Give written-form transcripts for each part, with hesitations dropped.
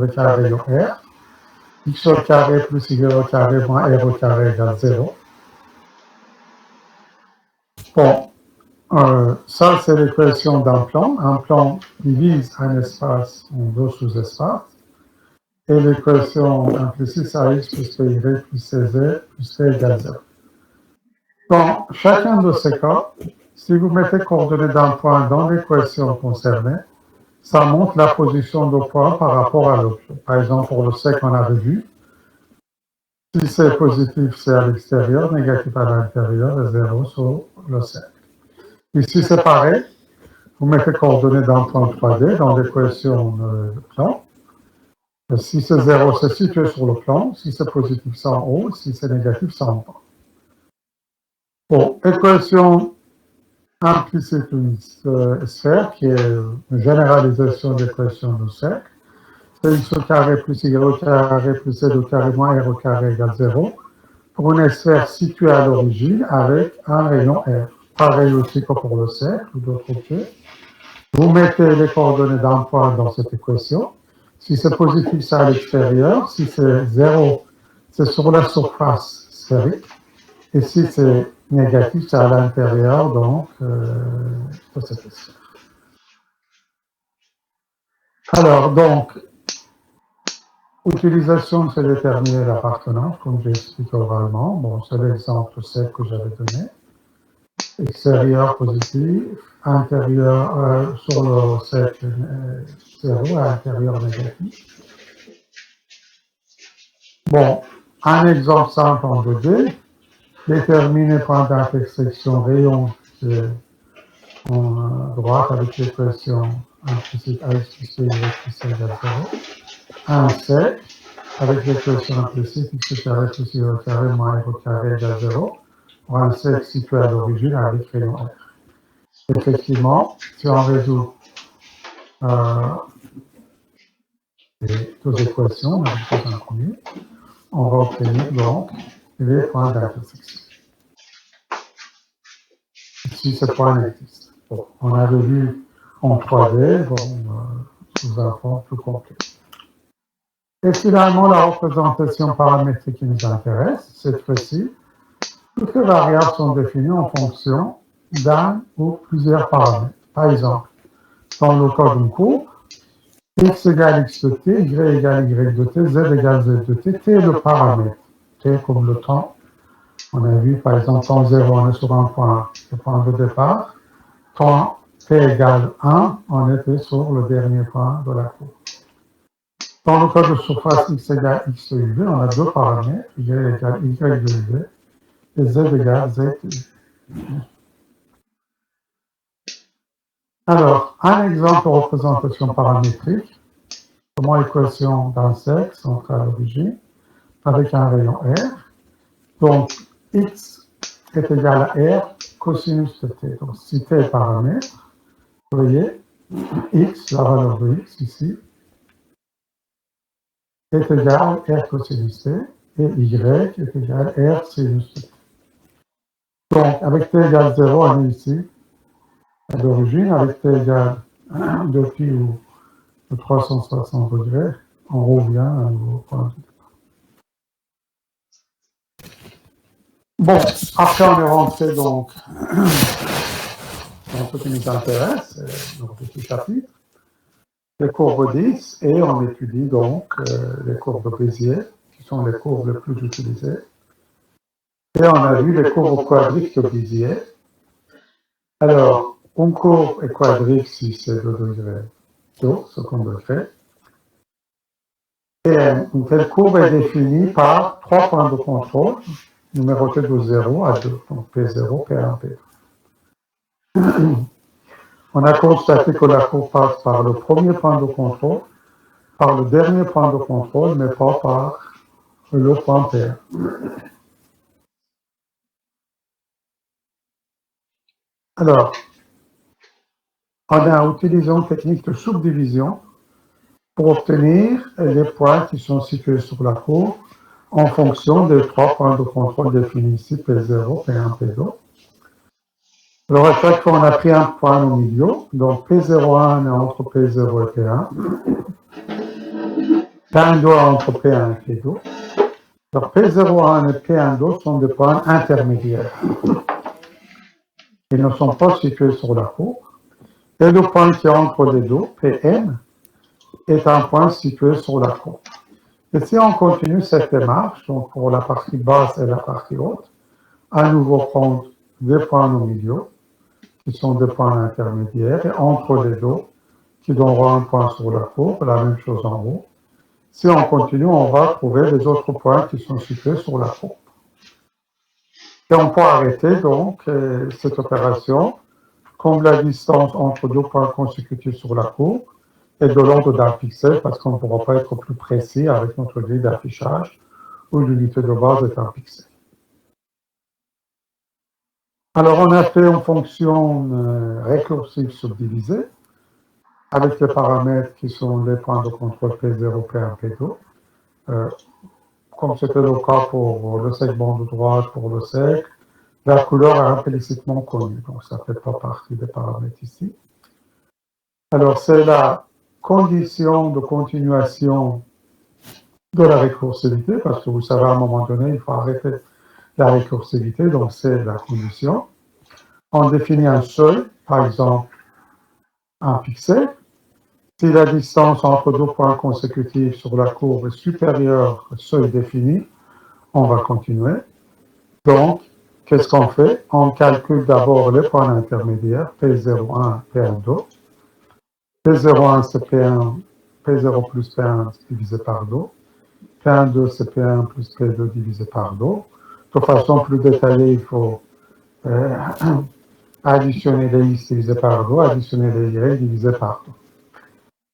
avec un rayon R, x au carré plus y au carré moins r au carré égale 0. Bon, ça c'est l'équation d'un plan. Un plan divise un espace en deux sous-espaces. Et l'équation implicite, c'est ax plus py plus cz plus t égale 0. Dans chacun de ces cas, si vous mettez coordonnées d'un point dans l'équation concernée, ça montre la position du point par rapport à l'objet. Par exemple, pour le C qu'on avait vu, si c'est positif, c'est à l'extérieur, négatif à l'intérieur et 0 sur le cercle. Ici, c'est pareil. Vous mettez coordonnées d'un point 3D dans l'équation de plan. Si c'est 0, c'est situé sur le plan. Si c'est positif, c'est en haut. Si c'est négatif, c'est en bas. Bon, équation implicite d'une sphère, qui est une généralisation de l'équation du cercle. C'est x au carré plus y au carré plus z au carré moins r au carré égale 0. Pour une sphère située à l'origine avec un rayon R. Pareil aussi que pour le cercle ou d'autres objets. Vous mettez les coordonnées d'un point dans cette équation. Si c'est positif, c'est à l'extérieur. Si c'est 0, c'est sur la surface sphérique. Et si c'est négatif, c'est à l'intérieur donc de cette sphère. Alors, donc, utilisation de se déterminer l'appartenance, comme j'ai expliqué oralement. Bon, c'est l'exemple C que j'avais donné. Extérieur positif, intérieur sur le cercle 0, intérieur négatif. Bon, un exemple simple en 2D. Déterminer point d'intersection rayon qui est en droite avec l'équation implicite ax plus y plus égale 0. Un cercle avec l'équation implicite x au carré plus y au carré moins r au carré égale 0. Pour un cercle situé à l'origine avec rayon R. Effectivement, si on résout les deux équations, on a un premier, on va obtenir donc les points d'intersection. Ici, ce point existe. Bon, on avait vu en 3D, bon, sous un forme plus complet. Et finalement, la représentation paramétrique qui nous intéresse, cette fois-ci, toutes les variables sont définies en fonction d'un ou plusieurs paramètres. Par exemple, dans le cas d'une courbe, x égale x de t, y égale y de t, z égale z de t, t est le paramètre. T comme le temps. On a vu, par exemple, temps 0, on est sur un point, le point de départ. Temps t égale 1, on était sur le dernier point de la courbe. Dans le cas de surface x égale x de uv, on a deux paramètres, y égale y de uv, et z égale z de uv. Alors, un exemple de représentation paramétrique, comment équation d'un cercle central à l'origine, avec un rayon R. Donc, x est égal à R cosinus de t. Donc, si t est paramètre, vous voyez, x, la valeur de x ici, est égal à R cosinus t, et y est égal à R sinus de t. Donc, avec t égale 0, on est ici, à l'origine, avec t égale 2pi ou de 360 degrés, on revient à un nouveau point de départ. Bon, après on est rentré donc dans ce qui nous intéresse, dans le petit chapitre, les courbes 10, et on étudie donc les courbes Bézier, qui sont les courbes les plus utilisées. Et on a vu les courbes quadriques de Bézier. Alors, une courbe est quadrique si c'est 2 degrés sur second degré. Et une telle courbe est définie par 3 points de contrôle, numérotés de 0 à 2, donc P0, P1, P2. On a constaté que la courbe passe par le premier point de contrôle, par le dernier point de contrôle, mais pas par le point P1. Alors, on a utilisé une technique de subdivision pour obtenir les points qui sont situés sur la courbe en fonction des 3 points de contrôle définis ici, P0, P1, P2. Alors, à chaque fois, on a pris un point au milieu, donc P01 est entre P0 et P1. P1 entre P1 et P2. Alors P01 et P1 sont des points intermédiaires. Ils ne sont pas situés sur la courbe. Et le point qui est entre les deux, Pn, est un point situé sur la courbe. Et si on continue cette démarche, donc pour la partie basse et la partie haute, à nouveau prendre des points au milieu, qui sont des points intermédiaires, et entre les deux, qui donneront un point sur la courbe, la même chose en haut. Si on continue, on va trouver les autres points qui sont situés sur la courbe. Et on peut arrêter donc cette opération, comme la distance entre deux points consécutifs sur la courbe est de l'ordre d'un pixel, parce qu'on ne pourra pas être plus précis avec notre grille d'affichage, où l'unité de base est un pixel. Alors, on a fait une fonction récursive subdivisée, avec les paramètres qui sont les points de contrôle P0, P1, P2. Comme c'était le cas pour le segment de droite, pour le sec, la couleur est implicitement connue, donc ça ne fait pas partie des paramètres ici. Alors, c'est la condition de continuation de la récursivité, parce que vous savez, à un moment donné, il faut arrêter la récursivité, donc c'est la condition. On définit un seuil, par exemple, un pixel. Si la distance entre deux points consécutifs sur la courbe est supérieure au seuil défini, on va continuer. Donc, qu'est-ce qu'on fait? On calcule d'abord les points intermédiaires, P01, P12. P01, c'est P0 plus P1 divisé par 2. P12, c'est P1 plus P2 divisé par 2. De façon plus détaillée, il faut additionner les X divisé par 2, additionner les Y divisé par 2.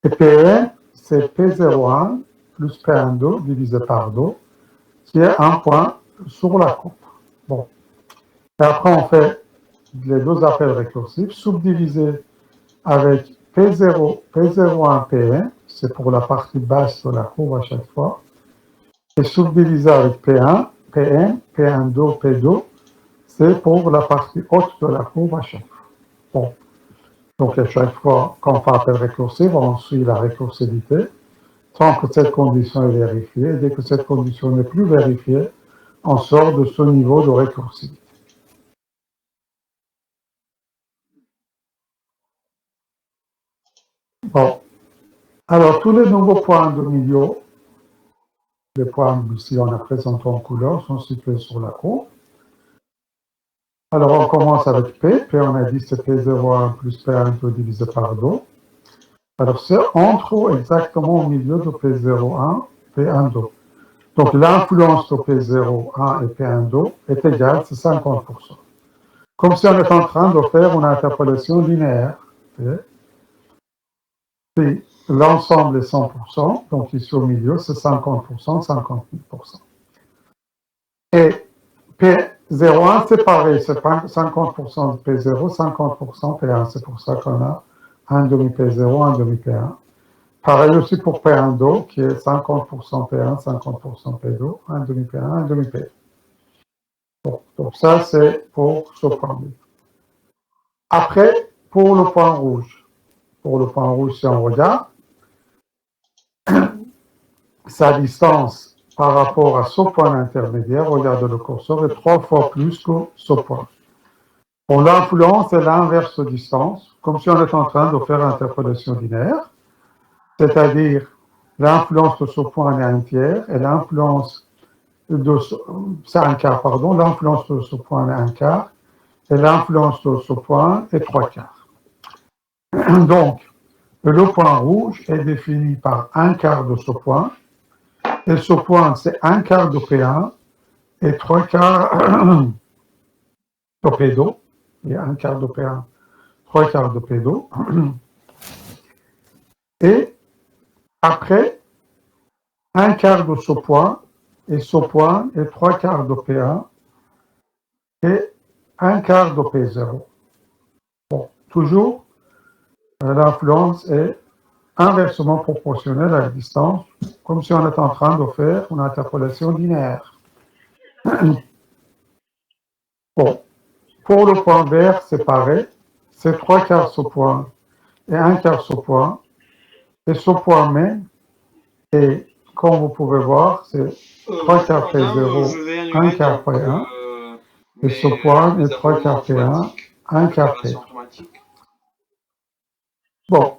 Et Pn, c'est P01 plus P12 divisé par 2, qui est un point sur la courbe. Bon. Et après, on fait les deux appels récursifs, subdivisés avec P0, P01, Pn, c'est pour la partie basse de la courbe à chaque fois, et subdivisé avec P1, Pn, P12, P2, c'est pour la partie haute de la courbe à chaque fois. Bon. Donc, à chaque fois qu'on fait appel récursif, on suit la récursivité, tant que cette condition est vérifiée. Dès que cette condition n'est plus vérifiée, on sort de ce niveau de récursivité. Bon. Alors, tous les nouveaux points de milieu, les points ici on a présentés en couleur, sont situés sur la courbe. Alors, on commence avec P. P, on a dit c'est P01 plus P12 divisé par 2. Alors, c'est entre exactement au milieu de P01, P12. Donc, l'influence de P01 et P12 est égale, c'est 50%. Comme si on était en train de faire une interpolation linéaire. Puis, l'ensemble est 100%, donc ici au milieu, c'est 50%, 58%. Et P01, c'est pareil, c'est 50% de P0, 50% P1. C'est pour ça qu'on a un demi P0, un demi P1. Pareil aussi pour P12, qui est 50% P1, 50% P2, un demi P1, un demi P2. Bon, donc ça, c'est pour ce point B. Après, pour le point rouge. Pour le point rouge, si on regarde, sa distance par rapport à ce point intermédiaire, regardez le curseur, est 3 fois plus que ce point. Bon, l'influence est l'inverse de distance, comme si on était en train de faire interpolation linéaire, c'est-à-dire l'influence de ce point est un tiers et l'influence de ce, c'est un quart, pardon, l'influence de ce point est un quart et l'influence de ce point est 3 quarts. Donc, le point rouge est défini par un quart de ce point, et ce point, c'est un quart de P1 et 3 quarts de P2. Il y a un quart de P1, 3 quarts de P2. Et après, un quart de ce point, et ce point est 3 quarts de P1 et un quart de P0. Bon, toujours, l'influence est inversement proportionnelle à la distance, comme si on était en train de faire une interpolation linéaire. Bon, pour le point vert, c'est pareil, c'est 3 quarts ce point et un quart ce point, et ce point même est comme vous pouvez voir, c'est 3 quarts P 0, 1 quart P 1, et ce point est 3 quarts P 1, 1 quart P. Bon,